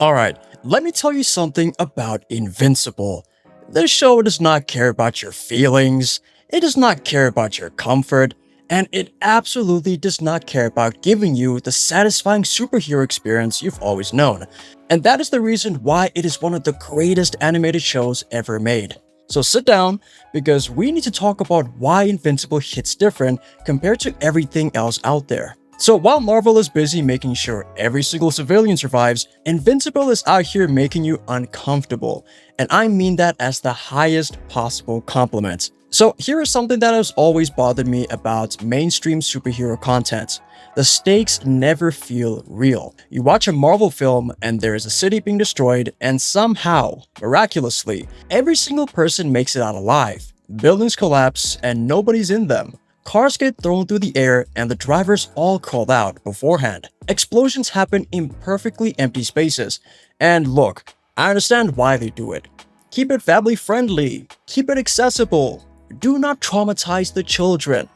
Alright, let me tell you something about Invincible. This show does not care about your feelings, it does not care about your comfort, and it absolutely does not care about giving you the satisfying superhero experience you've always known. And that is the reason why it is one of the greatest animated shows ever made. So sit down, because we need to talk about why Invincible hits different compared to everything else out there. So while Marvel is busy making sure every single civilian survives, Invincible is out here making you uncomfortable. And I mean that as the highest possible compliment. So here is something that has always bothered me about mainstream superhero content. The stakes never feel real. You watch a Marvel film and there is a city being destroyed, and somehow, miraculously, every single person makes it out alive. Buildings collapse and nobody's in them. Cars get thrown through the air and the drivers all crawled out beforehand. Explosions happen in perfectly empty spaces. And look, I understand why they do it. Keep it family friendly. Keep it accessible. Do not traumatize the children.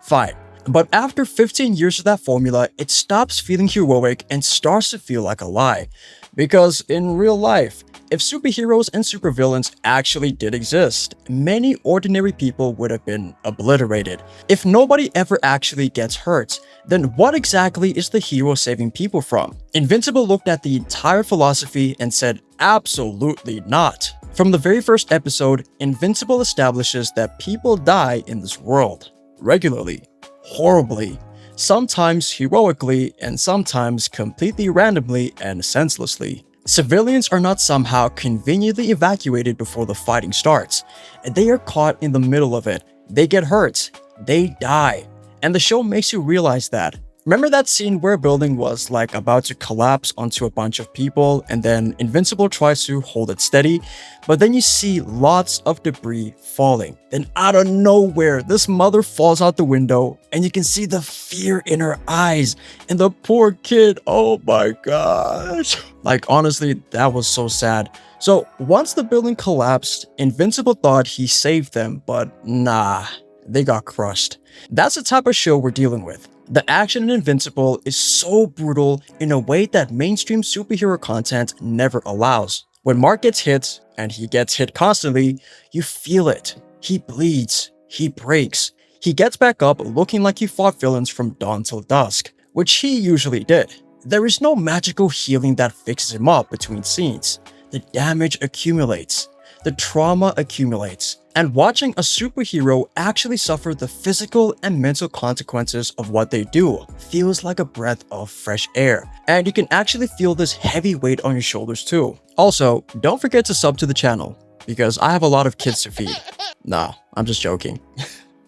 Fine. But after 15 years of that formula, it stops feeling heroic and starts to feel like a lie. Because in real life, if superheroes and supervillains actually did exist, many ordinary people would have been obliterated. If nobody ever actually gets hurt, then what exactly is the hero saving people from? Invincible looked at the entire philosophy and said, absolutely not. From the very first episode, Invincible establishes that people die in this world. Regularly. Horribly. Sometimes heroically, and sometimes completely randomly and senselessly. Civilians are not somehow conveniently evacuated before the fighting starts. They are caught in the middle of it. They get hurt. They die. And the show makes you realize that. Remember that scene where a building was like about to collapse onto a bunch of people and then Invincible tries to hold it steady, but then you see lots of debris falling. Then out of nowhere, this mother falls out the window and you can see the fear in her eyes. And the poor kid, oh my gosh. Like honestly, that was so sad. So once the building collapsed, Invincible thought he saved them, but nah, they got crushed. That's the type of show we're dealing with. The action in Invincible is so brutal in a way that mainstream superhero content never allows. When Mark gets hit, and he gets hit constantly, you feel it. He bleeds, he breaks, he gets back up looking like he fought villains from dawn till dusk, which he usually did. There is no magical healing that fixes him up between scenes. The damage accumulates, the trauma accumulates, and watching a superhero actually suffer the physical and mental consequences of what they do feels like a breath of fresh air. And you can actually feel this heavy weight on your shoulders too. Also, don't forget to sub to the channel, because I have a lot of kids to feed. Nah, I'm just joking.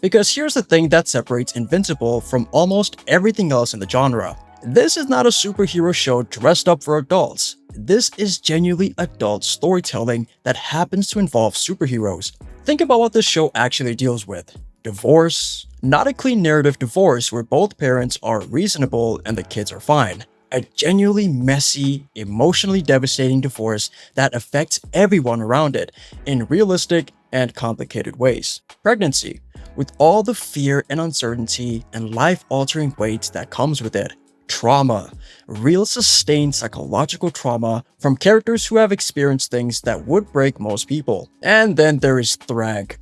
Because here's the thing that separates Invincible from almost everything else in the genre. This is not a superhero show dressed up for adults. This is genuinely adult storytelling that happens to involve superheroes. Think about what this show actually deals with. Divorce. Not a clean narrative divorce where both parents are reasonable and the kids are fine. A genuinely messy, emotionally devastating divorce that affects everyone around it in realistic and complicated ways. Pregnancy. With all the fear and uncertainty and life-altering weight that comes with it. Trauma. Real sustained psychological trauma from characters who have experienced things that would break most people. And then there is Thrag.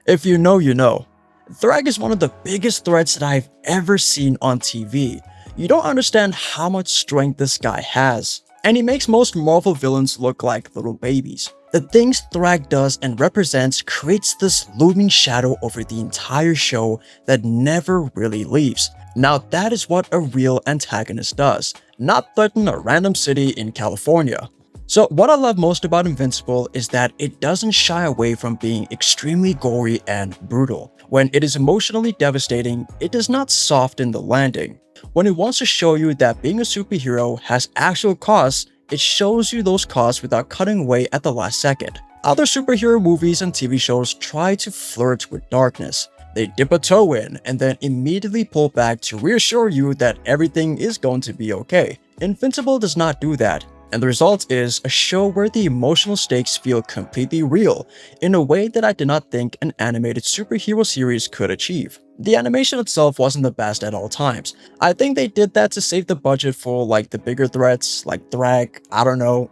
If you know, you know. Thrag is one of the biggest threats that I've ever seen on TV. You don't understand how much strength this guy has. And he makes most Marvel villains look like little babies. The things Thrag does and represents creates this looming shadow over the entire show that never really leaves. Now that is what a real antagonist does, not threaten a random city in California. So what I love most about Invincible is that it doesn't shy away from being extremely gory and brutal. When it is emotionally devastating, it does not soften the landing. When it wants to show you that being a superhero has actual costs, it shows you those costs without cutting away at the last second. Other superhero movies and TV shows try to flirt with darkness. They dip a toe in and then immediately pull back to reassure you that everything is going to be okay. Invincible does not do that, and the result is a show where the emotional stakes feel completely real in a way that I did not think an animated superhero series could achieve. The animation itself wasn't the best at all times. I think they did that to save the budget for like the bigger threats, like drag, I don't know.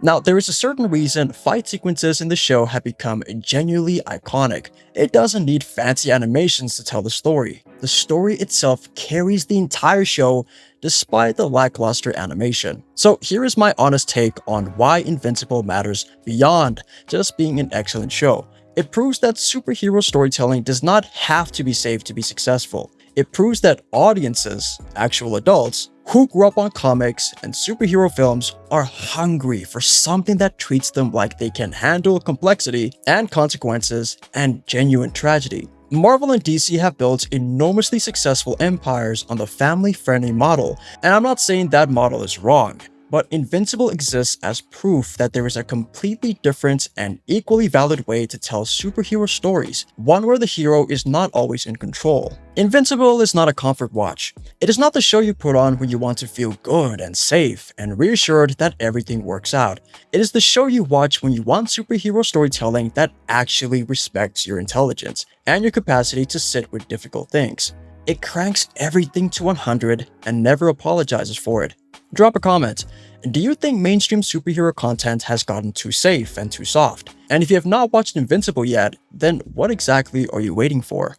Now, there is a certain reason fight sequences in the show have become genuinely iconic. It doesn't need fancy animations to tell the story. The story itself carries the entire show despite the lackluster animation. So here is my honest take on why Invincible matters beyond just being an excellent show. It proves that superhero storytelling does not have to be safe to be successful. It proves that audiences, actual adults, who grew up on comics and superhero films are hungry for something that treats them like they can handle complexity and consequences and genuine tragedy. Marvel and DC have built enormously successful empires on the family-friendly model, and I'm not saying that model is wrong. But Invincible exists as proof that there is a completely different and equally valid way to tell superhero stories, one where the hero is not always in control. Invincible is not a comfort watch. It is not the show you put on when you want to feel good and safe and reassured that everything works out. It is the show you watch when you want superhero storytelling that actually respects your intelligence and your capacity to sit with difficult things. It cranks everything to 100 and never apologizes for it. Drop a comment. Do you think mainstream superhero content has gotten too safe and too soft? And if you have not watched Invincible yet, then what exactly are you waiting for?